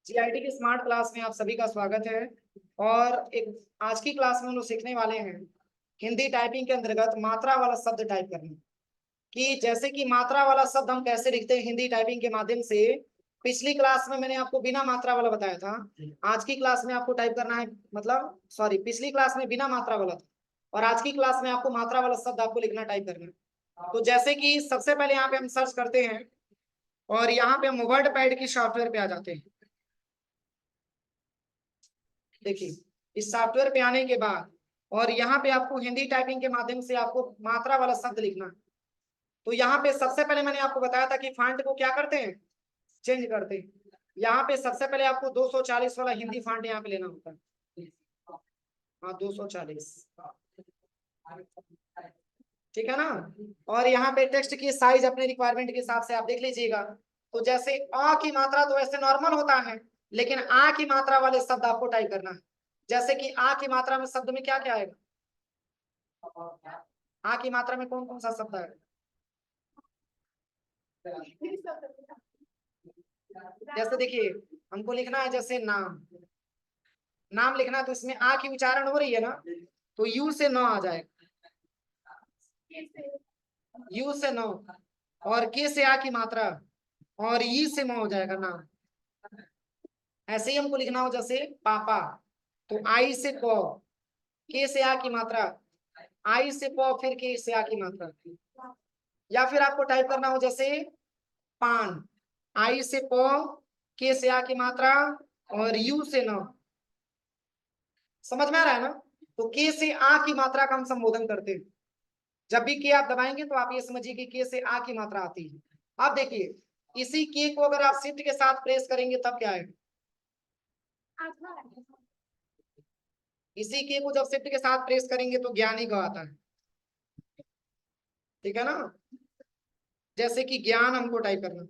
GIT की smart class में आप सभी का स्वागत है। और एक आज की क्लास में हम लोग सीखने वाले हैं हिंदी टाइपिंग के अंतर्गत मात्रा वाला शब्द टाइप करना। कि जैसे कि मात्रा वाला शब्द हम कैसे लिखते हैं हिंदी टाइपिंग के माध्यम से। पिछली क्लास में मैंने आपको बिना मात्रा वाला बताया था। आज की क्लास में आपको टाइप करना है, मतलब सॉरी, पिछली क्लास में बिना मात्रा वाला था और आज की क्लास में आपको मात्रा वाला शब्द आपको लिखना टाइप करना है। तो जैसे कि सबसे पहले यहाँ पे हम सर्च करते हैं और यहाँ पे हम वर्ड पैड की सॉफ्टवेयर पे आ जाते हैं। देखिए, इस सॉफ्टवेयर पे आने के बाद और यहाँ पे आपको हिंदी टाइपिंग के माध्यम से आपको मात्रा वाला शब्द लिखना है। तो यहाँ पे सबसे पहले मैंने आपको बताया था कि फॉन्ट को क्या करते हैं, चेंज करते हैं। यहाँ पे सबसे पहले आपको 240 वाला हिंदी फॉन्ट यहाँ पे लेना होता है। हाँ, 240, ठीक है ना। और यहाँ पे टेक्स्ट की साइज अपने रिक्वायरमेंट के हिसाब से आप देख लीजिएगा। तो जैसे अ की मात्रा तो ऐसे नॉर्मल होता है, लेकिन आ की मात्रा वाले शब्द आपको टाइप करना है। जैसे कि आ की मात्रा में शब्द में क्या क्या आएगा, आ की मात्रा में कौन कौन सा शब्द आएगा। जैसे देखिए, हमको लिखना है जैसे नाम, नाम लिखना है तो इसमें आ की उच्चारण हो रही है ना, तो यू से न आ जाएगा, यू से न। और के से आ की मात्रा और ई से म हो जाएगा नाम। ऐसे ही हमको लिखना हो जैसे पापा, तो आई से प, के से आ की मात्रा, आई से प फिर के से आ की मात्रा। या फिर आपको टाइप करना हो जैसे पान, आई से प, के से आ की मात्रा और यू से न। समझ में आ रहा है ना। तो के से आ की मात्रा का हम संबोधन करते हैं। जब भी के आप दबाएंगे तो आप ये समझिए कि के से आ की मात्रा आती है। अब देखिए, इसी के को अगर आप शिफ्ट के साथ प्रेस करेंगे तब क्या आएगा। इसी के को जब शिफ्ट के साथ प्रेस करेंगे तो ज्ञानी का आता है, ठीक है ना। जैसे कि ज्ञान हमको टाइप करना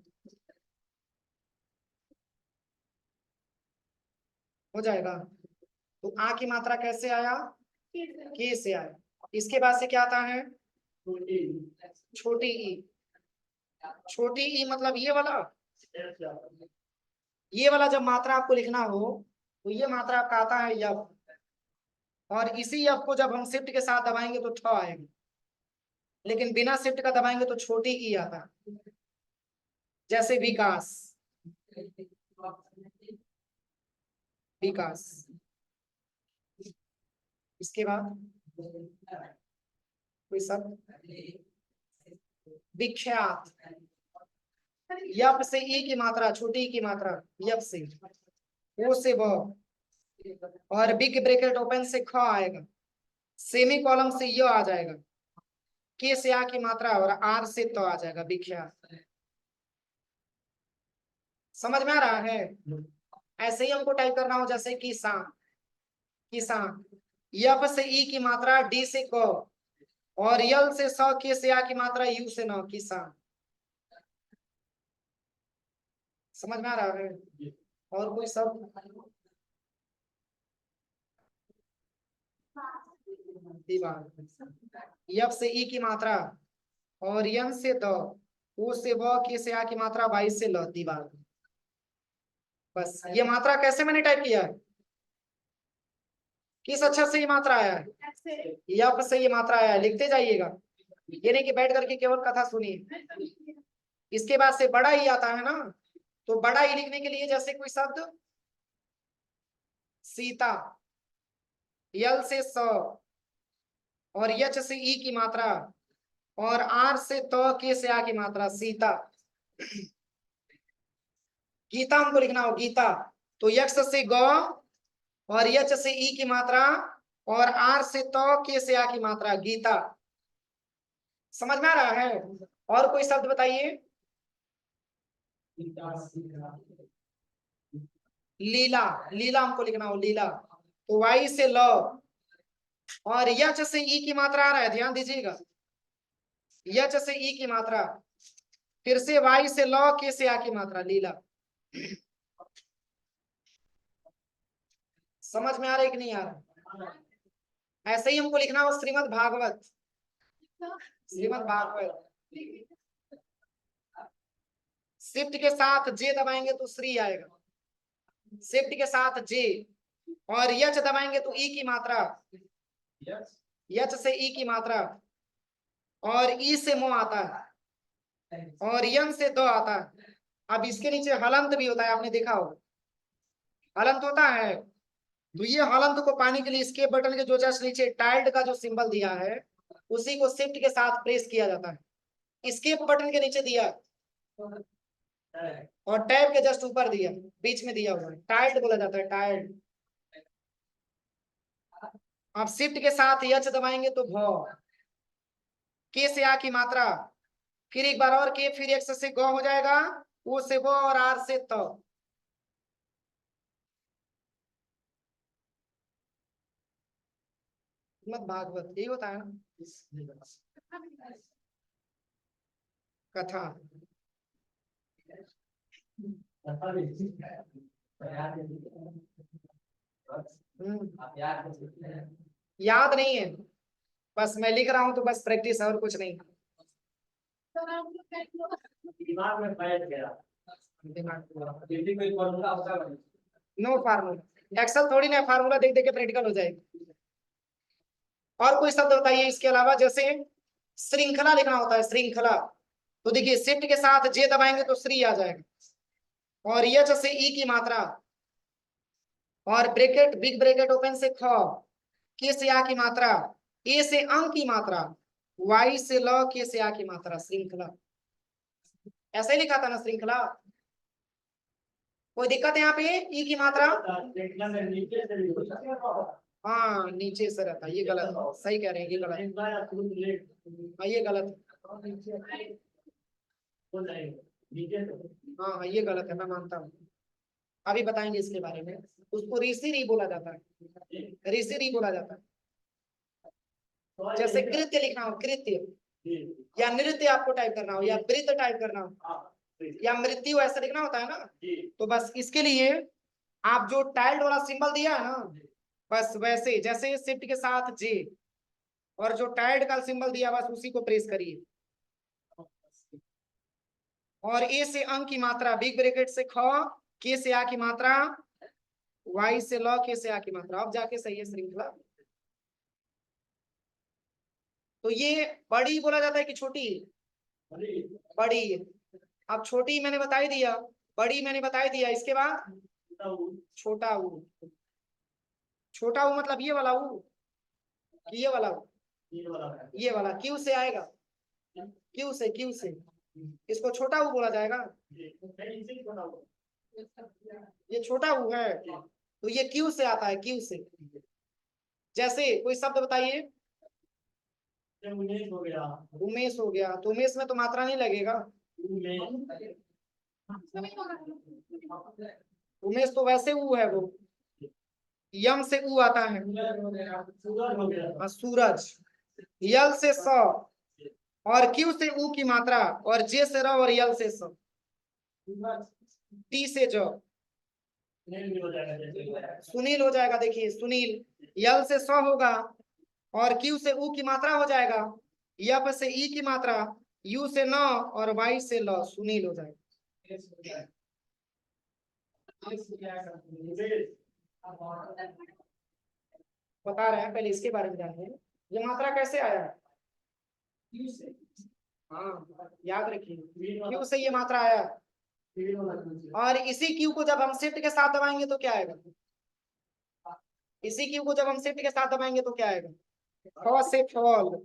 हो जाएगा। तो आ की मात्रा कैसे आया, के से आया। इसके बाद से क्या आता है, छोटी ई। छोटी ई मतलब ये वाला, ये वाला जब मात्रा आपको लिखना हो तो ये मात्रा आपका आता है यफ। और इसी यफ को जब हम शिफ्ट के साथ दबाएंगे तो ठ आएगा, लेकिन बिना शिफ्ट का दबाएंगे तो छोटी ई आता है। जैसे विकास, विकास। इसके बाद कोई शब्द, विख्यात। यप से ई की मात्रा, छोटी ई की मात्रा, यप से, ओ से व, और बिग ब्रैकेट ओपन से ख आएगा, सेमी कॉलम से य आ जाएगा, के से आ की मात्रा और आर से तो आ जाएगा विख्यात। समझ में आ रहा है। ऐसे ही हमको टाइप करना हो जैसे किसान, किसान। यफ से ई की मात्रा, डी से क, और यल से स, के से आ की मात्रा, यू से न, किसान। समझ में आ रहा है। और कोई शब्द, दीवार। यफ से ई की मात्रा और यन से द, ओ से व, के से आ की मात्रा, वाई से ल, दीवार। बस ये मात्रा कैसे मैंने टाइप किया है, किस अक्षर से ये मात्रा आया है, यफ से ये मात्रा आया है। लिखते जाइएगा, ये नहीं कि बैठ करके केवल कथा सुनिए। इसके बाद से बड़ा ही आता है ना, तो बड़ा ही लिखने के लिए जैसे कोई शब्द सीता, यल से स, और यच से ई की मात्रा और आर से तो, के से आ की मात्रा, सीता। गीता हमको लिखना हो गीता, तो यक्ष से ग और यच से ई की मात्रा और आर से तो, के से आ की मात्रा, गीता। समझ में आ रहा है। और कोई शब्द बताइए। लीला, लीला हमको लिखना हो लीला, तो वाई से ल, और यच से ई की मात्रा आ रहा है, ध्यान दीजिएगा। यच से ई की मात्रा, फिर से वाई से ल, के से आ की मात्रा, लीला। समझ में आ रहा है कि नहीं आ रहा। ऐसे ही हमको लिखना हो श्रीमद् भागवत, श्रीमद् भागवत। शिफ्ट के साथ जे दबाएंगे तो श्री आएगा, शिफ्ट के साथ जे, और यच दबाएंगे तो ई की मात्रा, यच से ई की मात्रा, और ई से मो आता है, और यम से दो आता है। अब इसके नीचे हलंत भी होता है, आपने देखा हो, हलंत होता है। तो ये हलंत को पाने के लिए स्केप बटन के जो जस्ट नीचे टाइल्ड का जो सिंबल दिया है, उसी को शिफ्ट के साथ प्रेस किया जाता है। स्केप बटन के नीचे दिया और टैब के जस्ट ऊपर दिया, बीच में दिया हुआ है, टाइल्ड बोला जाता है, टाइल्ड। आप शिफ्ट के साथ यच दबाएंगे तो भ, के से आ की मात्रा, फिर एक बार और के, फिर एक्स से ग हो जाएगा, ओ से वो, और आर से त। मत भागवत यही होता है ना, कथा। याद नहीं है, बस मैं लिख रहा हूं तो बस प्रैक्टिस है और कुछ नहीं। दिमाग में बैठ गया। नो फार्मूला, एक्सेल थोड़ी ना फार्मूला देख देख के प्रैक्टिकल हो जाएगी। और कोई शब्द बताइए इसके अलावा, जैसे श्रृंखला लिखना होता है, श्रृंखला। तो देखिए शिफ्ट के साथ जे दबाएंगे तो श्री आ जाएगा, और यच से ई की मात्रा, और ब्रैकेट बिग ब्रैकेट ओपन से ख, के से आ की मात्रा, ए से अंक की मात्रा, वाई से ल, के से आ की मात्रा, श्रृंखला। ऐसा ही लिखा था ना श्रृंखला, कोई दिक्कत है यहाँ पे? ई की मात्रा हाँ नीचे से रहता है, ये गलत है, सही कह रहे हैं, ये गलत है, हाँ ये गलत है, हाँ ये गलत है, मैं मानता हूँ। अभी बताएंगे इसके बारे में। उसको ऋषि नहीं बोला जाता है, ऋषि नहीं बोला जाता है। जैसे कृत्य लिखना हो, कृत्य, या नृत्य आपको टाइप करना हो, या वृत्त टाइप करना हो, या मृत्यु, ऐसा लिखना होता है ना। तो बस इसके लिए आप जो टाइल्ड वाला सिंबल दिया है ना, बस वैसे जैसे शिफ्ट के साथ जे, और जो टाइल्ड का सिंबल दिया बस उसी को प्रेस करिए, और ए से अंक की मात्रा, बिग ब्रैकेट से ख, के से आ की मात्रा, वाई से ल, के से आ की मात्रा। अब जाके सही है श्रृंखला। तो ये बड़ी बोला जाता है कि छोटी? बड़ी। अब छोटी मैंने बता ही दिया, बड़ी मैंने बता ही दिया, इसके बाद छोटा ऊ। छोटा ऊ मतलब ये वाला ऊ, ये वाला ऊ, ये वाला क्यू से आएगा, क्यू से, क्यू से, इसको छोटा ऊ बोला जाएगा। ये छोटा ऊ है, तो ये क्यू से आता है, क्यू से। जैसे कोई शब्द बताइए, उमेश हो गया, उमेश हो गया, तो उमेश में तो मात्रा नहीं लगेगा, उमेश तो वैसे ऊ है वो, यम से ऊ आता है, सूरज, यल से स, और क्यू से ऊ की मात्रा, और जे से र, और यल से स, टी से जो, सुनील हो जाएगा। देखिए सुनील, यल से स होगा, और क्यू से ऊ की मात्रा हो जाएगा, यप से ई की मात्रा, यू से न, और वाई से ल, सुनील हो जाएगा। बता रहे हैं, पहले इसके बारे में जानते हैं, ये मात्रा कैसे आया है। हाँ याद रखिए, क्यू से ये मात्रा आया, और इसी क्यू को जब हम शिफ्ट के साथ दबाएंगे तो क्या आएगा, इसी क्यू को जब हम शिफ्ट के साथ दबाएंगे तो क्या आएगा, फ से फॉल।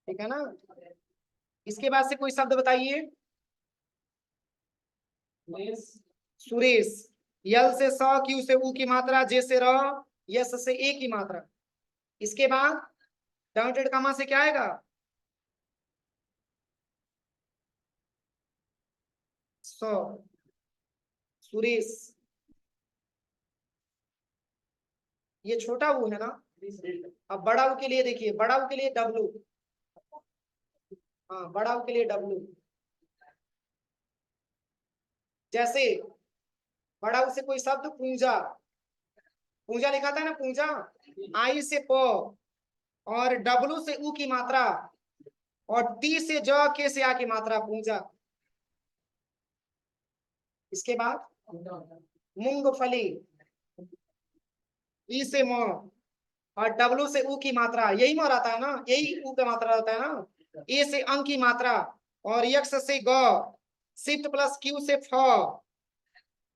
ठीक है ना। इसके बाद से कोई शब्द बताइए, सुरेश, यल से स, क्यू से ऊ की मात्रा, जे से र, यस से ए की मात्रा। इसके बाद डाउटेड कमा से क्या आएगा, सौ, सुरेश। ये छोटा ऊ है ना। अब बड़ा ऊ के लिए देखिए, बड़ा ऊ के लिए डब्लू, हाँ बड़ा ऊ के लिए डब्लू। जैसे बड़ा ऊ से कोई शब्द पूजा, पूजा लिखा था ना, पूजा, आई से प, और डब्लू से ऊ की मात्रा, और टी से ज, के से आ की मात्रा, पूजा। इसके बाद मूंगफली, ई से म, और डब्लू से ऊ की मात्रा, यही मोर आता है ना, यही ऊ का मात्रा रहता है ना। ए से अंक की मात्रा, और यक्स से ग, शिफ्ट प्लस क्यू से फ,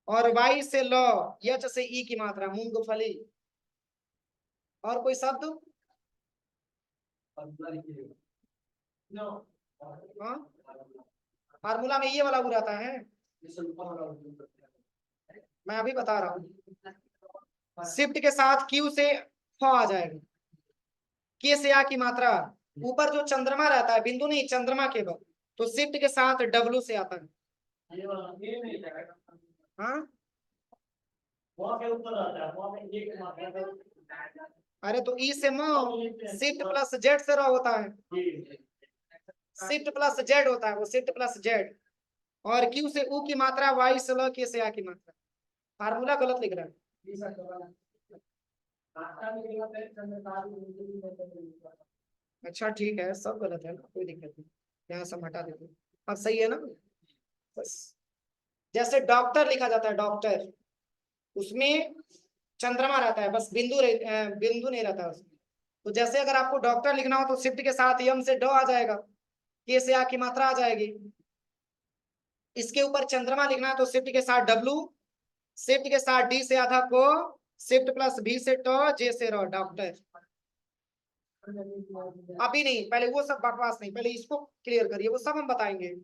और वाई से ल, यच से ई की मात्रा, मूंगफली। और कोई शब्द? हाँ, फार्मूला में ये वाला ऊ रहता है, मैं अभी बता रहा हूँ। शिफ्ट के साथ क्यू से फ आ जाएगा, के से आ की मात्रा, ऊपर जो चंद्रमा रहता है, बिंदु नहीं चंद्रमा केवल, तो शिफ्ट के साथ डब्लू से आता है। हाँ, अरे तो ई से म, शिफ्ट प्लस जेड से रह होता है, शिफ्ट प्लस जेड होता है वो, शिफ्ट प्लस जेड। और क्यू से ऊ की मात्रा, वाई से ल, के से आ की मात्रा। फार्मूला गलत लिख रहा है। अच्छा ठीक है, सब गलत है ना, कोई दिक्कत नहीं, यहाँ सब हटा देते हैं। अब सही है ना? बस जैसे डॉक्टर लिखा जाता है, डॉक्टर, उसमें चंद्रमा रहता है, बस बिंदु नहीं रहता उसमें। तो जैसे अगर आपको डॉक्टर लिखना हो तो शिफ्ट के साथ यम से ड आ जाएगा, के से आ की मात्रा आ जाएगी। इसके ऊपर चंद्रमा लिखना है तो शिफ्ट के साथ डब्लू, शिफ्ट के साथ डी से आधा को, शिफ्ट प्लस बी से ट, जे से र, डॉक्टर। अभी नहीं, पहले वो सब बकवास नहीं, पहले इसको क्लियर करिए, वो सब हम बताएंगे।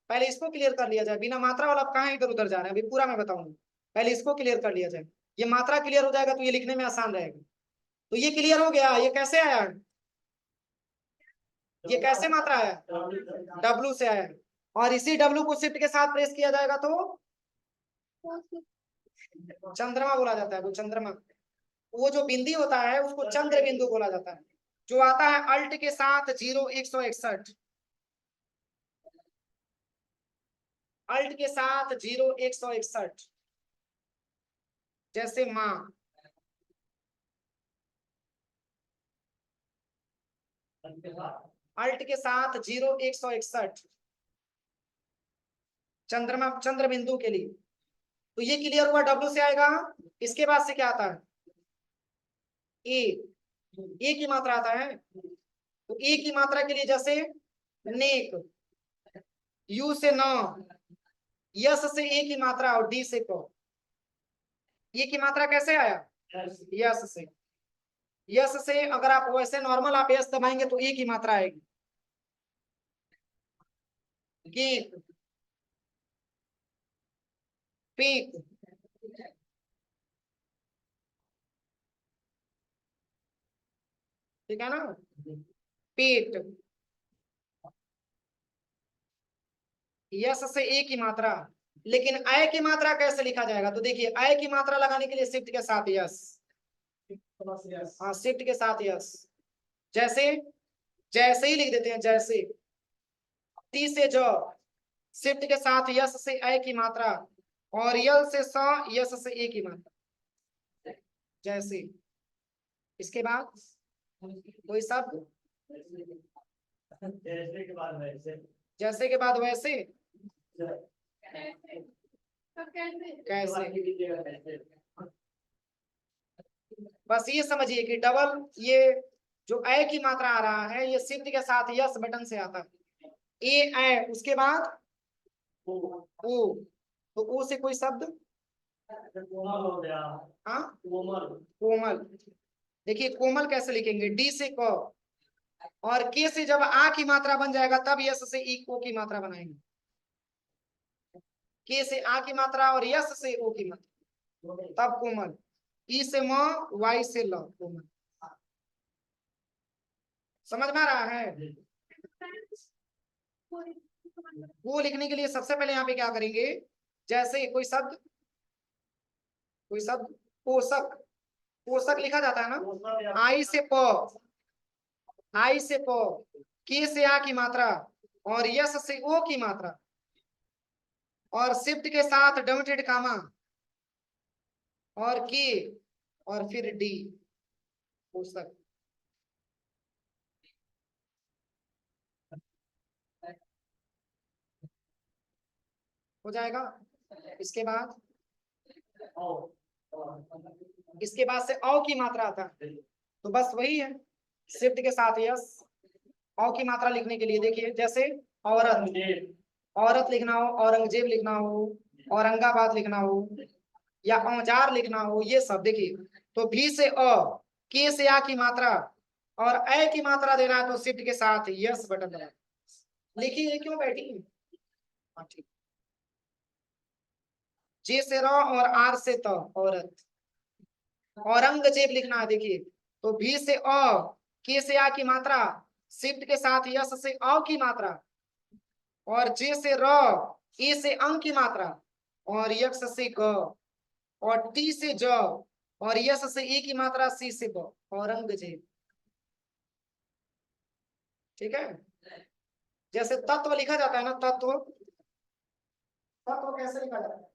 पहले इसको क्लियर कर लिया जाए, बिना मात्रा वाला आप कहाँ इधर उधर जा रहे हैं, अभी पूरा मैं बताऊंगा। पहले इसको क्लियर कर लिया जाए, ये मात्रा क्लियर हो जाएगा तो ये लिखने में आसान रहेगा। तो ये क्लियर हो गया, ये कैसे आया, ये कैसे मात्रा आया, डब्लू से आया। और इसी डब्लू को शिफ्ट के साथ प्रेस किया जाएगा तो चंद्रमा बोला जाता है, वो चंद्रमा। वो जो बिंदी होता है उसको चंद्र बिंदु बोला जाता है, जो आता है अल्ट के साथ 0 161, अल्ट के साथ 0 161, जैसे माँ, अल्ट के साथ 0 161, चंद्रमा, चंद्र बिंदु के लिए। तो ये क्लियर हुआ, डब्ल्यू से आएगा। इसके बाद से क्या आता है, ए, ए की मात्रा आता है। तो ए की मात्रा के लिए जैसे नेक, यू से नौ, यस से ए की मात्रा, और डी से को। ये की मात्रा कैसे आया, यस से। यस से अगर आप वैसे नॉर्मल आप यस दबाएंगे तो ए की मात्रा आएगी, गेक, पीक, ठीक है ना, पेट। यस से ए की मात्रा। लेकिन आय की मात्रा कैसे लिखा जाएगा, तो देखिए आय की मात्रा लगाने के लिए शिफ्ट के साथ यस, हाँ शिफ्ट के साथ यस। जैसे, जैसे ही लिख देते हैं, जैसे टी से जो, शिफ्ट के साथ यस से आय की मात्रा, और यल से स, यस से ए की मात्रा, जैसे। इसके बाद कोई शब्द, जैसे के बाद वैसे, जैसे के बाद वैसे, कैसे। बस ये समझिए कि डबल, ये जो ए की मात्रा आ रहा है ये शिफ्ट के साथ यस बटन से आता है, ए, उसके बाद ओ, तो ओ से कोई शब्द, कोमल हो गया, हाँ कोमल, कोमल। देखिए कोमल कैसे लिखेंगे, डी से क, और के से जब आ की मात्रा बन जाएगा तब यस से ई को की मात्रा बनाएंगे, के से आ की मात्रा और यस से ओ की मात्रा, तब कोमल। ई से म, वाई से ल, कोमल। समझ में आ रहा है? वो लिखने के लिए सबसे पहले यहाँ पे क्या करेंगे, जैसे कोई शब्द, कोई शब्द पोषक, पोषक लिखा जाता है ना, आई से प, आई से प, के से आ की मात्रा, और यस से ओ की मात्रा, और शिफ्ट के साथ डॉटेड कामा, और के, और फिर डी, पोषक। हो जाएगा। इसके बाद ओ इसके बाद से औ की मात्रा आता है, तो बस वही है, शिफ्ट के साथ यस। औ की मात्रा लिखने के लिए देखिए, जैसे औरत, औरत लिखना हो, औरंगजेब लिखना हो, औरंगाबाद लिखना हो, या औजार लिखना हो, ये सब देखिए। तो भी से अ, के से आ की मात्रा और ए की मात्रा देना है, तो शिफ्ट के साथ यस बटन दबाएं। लिखिए ये क्यों बैठी है? हाँ, ठीक। जे से र और आर से त, औरत। औरंगजेब लिखना है देखिए, तो भी से अ, के से आ की मात्रा, शिफ्ट के साथ यस से अ की मात्रा, और जे से र, ए से अंग की मात्रा, और यक्स से ग, और टी से ज, और यस से ए की मात्रा, सी से ब, औरंगजेब। ठीक है। जैसे तत्व लिखा जाता है ना, तत्व, तत्व कैसे लिखा जाता है?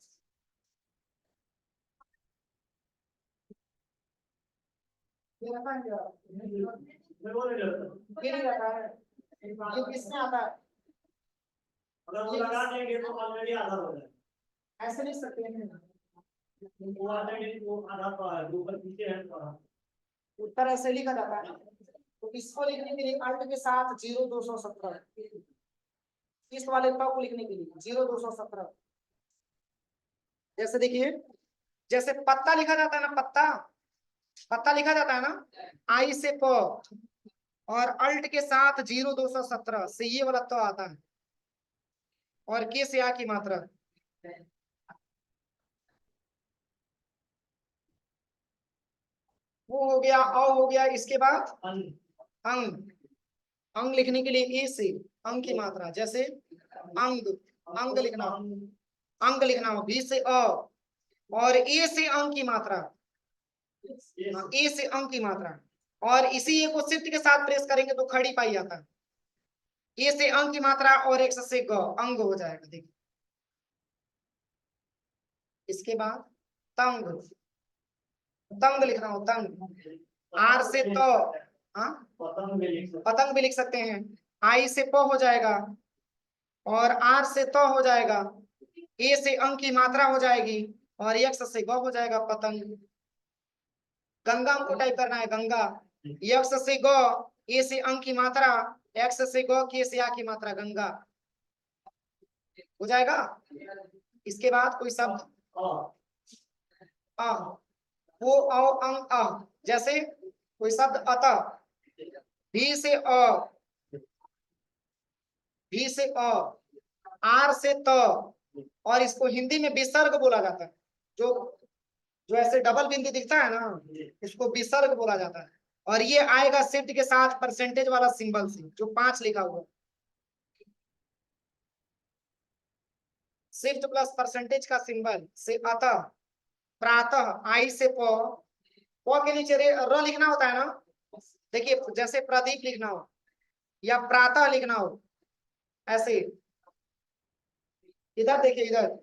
ये रखा है क्या? मैं बोल रहा हूँ ये नहीं रखा है, ये किसमें आता है? अगर वो लगा देंगे तो ऑलरेडी आधा हो जाएगा। ऐसे लिख सकते हैं। वो ऑलरेडी वो आधा तो है, ऊपर पीछे है तो उत्तर ऐसे लिखा जाता है। तो इसको लिखने के लिए अल्ट के साथ 0217, इस वाले को लिखने के लिए 0217। जैसे देखिए, जैसे पत्ता लिखा जाता है ना, पत्ता, पत्ता लिखा जाता है ना, आई से प, और अल्ट के साथ 0217 से ये वाला तो आता है, और के से आ की मात्रा। वो हो गया, औ हो गया। इसके बाद अंग, अंग लिखने के लिए ए से अंग की मात्रा, जैसे अंग, अंग लिखना, अंग लिखना हो, बी से अ, और ए से अंग की मात्रा, ए से अंग की मात्रा, और इसी ए को शिफ्ट के साथ प्रेस करेंगे तो खड़ी पाई आता है। ए से अंग की मात्रा और एक से ग, अंग हो जाएगा। देखिए, इसके बाद तंग, तंग लिखना हो, तंग, आर से तो, हाँ पतंग भी लिख सकते हैं। आई से प हो जाएगा, और आर से तो हो जाएगा, ए से अंग की मात्रा हो जाएगी, और यक्स से ग हो जाएगा, पतंग। गंगा हमको टाइप करना है, गंगा, यक्स से ग, ए से अंग की मात्रा, एक्स से ग, के से आ की मात्रा, गंगा हो जाएगा। इसके बाद कोई शब्द अ, वो औ अंग अ, जैसे कोई शब्द अतः, भी से अ, भी से अ, आर से त, और इसको हिंदी में विसर्ग बोला जाता है। जो जो ऐसे डबल बिंदी दिखता है ना, इसको विसर्ग बोला जाता है। और ये आएगा शिफ्ट के साथ परसेंटेज वाला सिंबल से, जो 5 लिखा हुआ, शिफ्ट प्लस परसेंटेज का सिंबल से अतः, प्रातः, आई से प के नीचे र लिखना होता है ना। देखिए, जैसे प्रदीप लिखना हो, या प्रातः लिखना हो, ऐसे इधर देखिए, इधर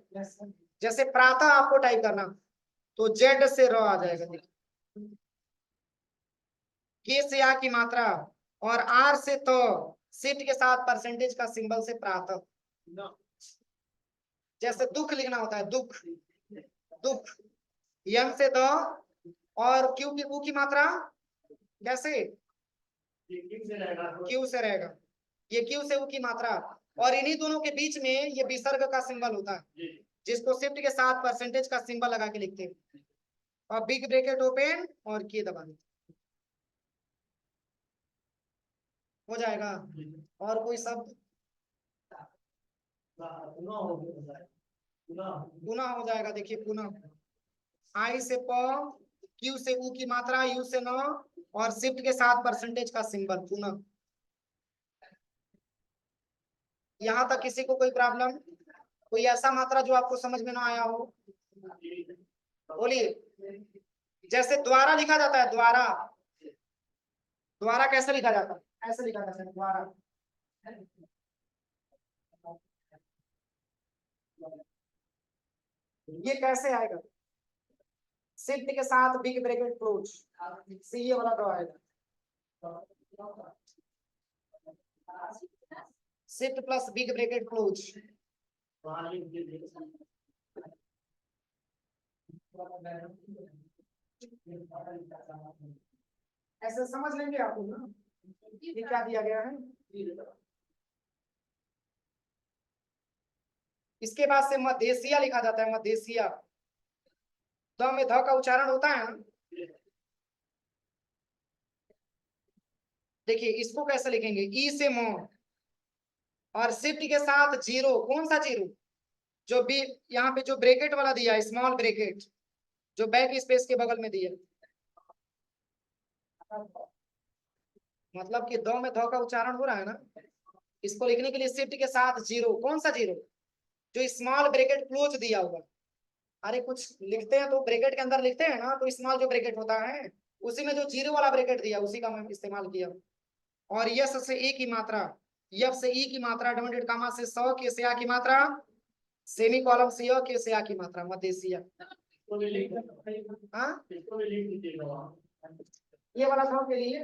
जैसे प्रातः आपको टाइप करना, तो जेड से र आ जाएगा। देखिए, के से आ की मात्रा, और आर से तो, शिफ्ट के साथ परसेंटेज का सिंबल से प्रातः। जैसे दुख लिखना होता है, दुख, दुख, यम से द, और क्यू की ऊ की मात्रा कैसे, क्यू से रहेगा, ये क्यू से ऊ की मात्रा, और इन्हीं दोनों के बीच में ये विसर्ग का सिंबल होता है, जिसको शिफ्ट के साथ परसेंटेज का सिंबल लगा के लिखते हैं, और बिग ब्रैकेट ओपन और की दबा देते, हो जाएगा। और कोई शब्द पुनः हो जाएगा। देखिए, पुनः, आई से प, क्यू से ऊ की मात्रा, यू से न, और शिफ्ट के साथ परसेंटेज का सिंबल, पुनः। यहाँ तक किसी को कोई प्रॉब्लम, कोई ऐसा मात्रा जो आपको समझ में ना आया हो, बोलिए। जैसे द्वारा लिखा जाता है, द्वारा, द्वारा कैसे लिखा जाता है? ऐसे लिखा जाता है, द्वारा। ये कैसे आएगा? शिफ्ट के साथ बिग ब्रैकेट क्लोज, सी ये वाला ड्रॉ आएगा, shift plus big bracket close. ऐसे समझ लेंगे आप लोग ना, ये क्या दिया गया है। इसके बाद से मध्येशिया लिखा जाता है, मध्येशिया। द में ध का उच्चारण होता है ना। देखिए इसको कैसे लिखेंगे, ई से म और शिफ्ट के साथ जीरो। कौन सा जीरो, जो भी यहाँ पे जो ब्रैकेट वाला दिया है, स्मॉल ब्रैकेट जो बैक स्पेस के बगल में दिया, मतलब कि द में ध का उच्चारण हो रहा है ना। इसको लिखने के लिए शिफ्ट के साथ जीरो। कौन सा जीरो, जो स्मॉल ब्रैकेट क्लोज दिया हुआ। अरे कुछ लिखते हैं तो ब्रैकेट के अंदर लिखते हैं ना, तो स्मॉल जो ब्रैकेट होता है उसी में जो जीरो वाला ब्रैकेट दिया उसी का मैं इस्तेमाल किया। और यस से ए की मात्रा, यफ से ई की मात्रा, डबल इंडेड कामा से सौ के से आ की मात्रा, सेमी कॉलम से य के से आ की मात्रा, मध्येशिया। हाँ ये वाला था के लिए।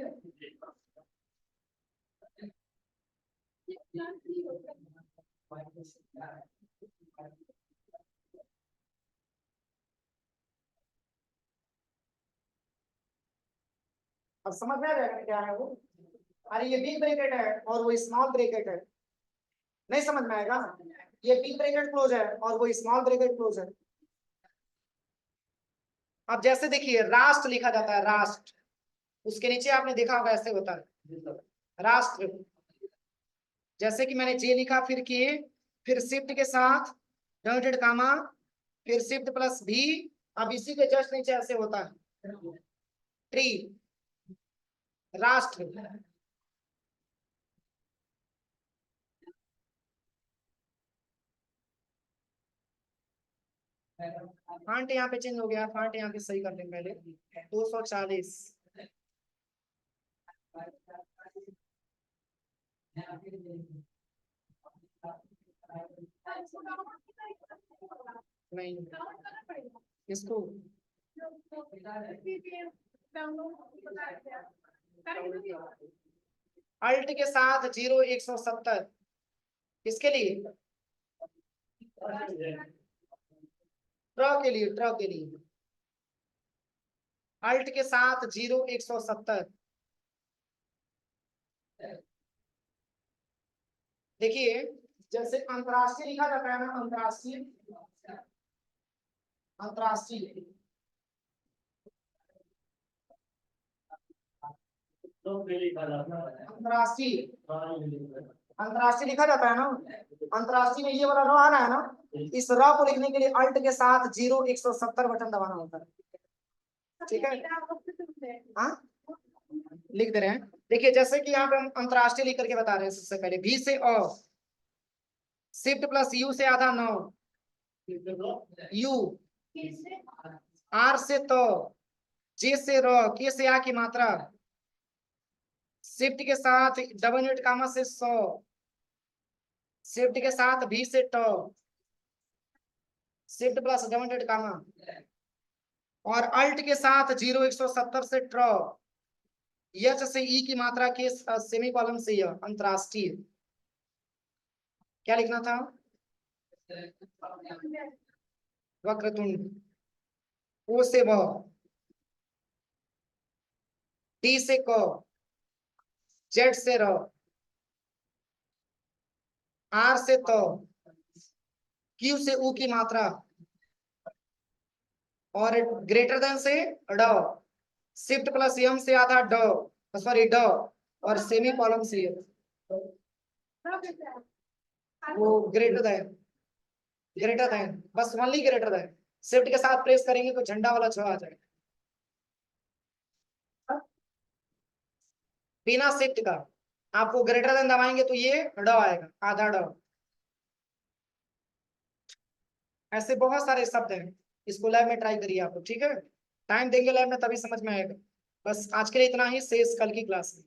अब समझ में आ जाएगा क्या है वो। अरे ये बिग ब्रैकेट है और वो स्मॉल ब्रैकेट है, नहीं समझ में आएगा। ये बिग ब्रैकेट क्लोज है और वो स्मॉल ब्रैकेट क्लोज है। अब जैसे देखिए राष्ट्र लिखा जाता है, राष्ट्र, उसके नीचे आपने देखा होगा ऐसे होता है राष्ट्र। जैसे कि मैंने जे लिखा, फिर के, फिर शिफ्ट के साथ डॉटेड कामा, फिर शिफ्ट प्लस भी। अब इसी के जस्ट नीचे ऐसे होता है ट्री, राष्ट्र। फॉन्ट यहाँ पे चेंज हो गया, फॉन्ट यहाँ पे सही कर लें पहले। 240 नहीं, इसको अल्ट के साथ 0170, किसके लिए, ट्र के लिए, ट्र के लिए। अल्ट के साथ 0170। देखिए जैसे अंतरराष्ट्रीय लिखा जाता है ना, अंतरराष्ट्रीय, अंतरराष्ट्रीय, अंतरराष्ट्रीय, अंतरराष्ट्रीय लिखा जाता है ना। अंतरराष्ट्रीय में ये वाला र आ रहा है ना, इस र को लिखने के लिए अल्ट के साथ 0170 बटन दबाना होता है। ठीक है, हाँ लिख दे रहे हैं। देखिए जैसे कि यहाँ पे हम अंतरराष्ट्रीय लिख करके बता रहे हैं, सबसे पहले भी से अ, शिफ्ट प्लस यू से आधा 9, यू, आर से तो, जे से र, के से आ की मात्रा, शिफ्ट के साथ डबल यूनिट कामा से 100, शिफ्ट के साथ भी से ट, शिफ्ट प्लस डबल यूनिट कामा, और अल्ट के साथ 0170 से ट्र, यच से ई की मात्रा के सेमी कॉलम से यह अंतरराष्ट्रीय। क्या लिखना था, वक्रतुंड। ओ से व, टी से क, जेड से र, आर से तो, क्यू से ऊ की मात्रा, और ग्रेटर देन से ड, शिफ्ट प्लस एम से आधा ड, सॉरी ड, और सेमी कॉलम से वो ग्रेटर देन, बस ओनली ग्रेटर देन। शिफ्ट के साथ प्रेस करेंगे तो झंडा वाला छ आ जाएगा। बिना शिफ्ट का आपको ग्रेटर देन दबाएंगे तो ये ड आएगा, आधा ड। ऐसे बहुत सारे शब्द हैं, इसको लैब में ट्राई करिए आप, ठीक है। टाइम देंगे लैब में तभी समझ में आएगा। बस आज के लिए इतना ही, शेष कल की क्लास में।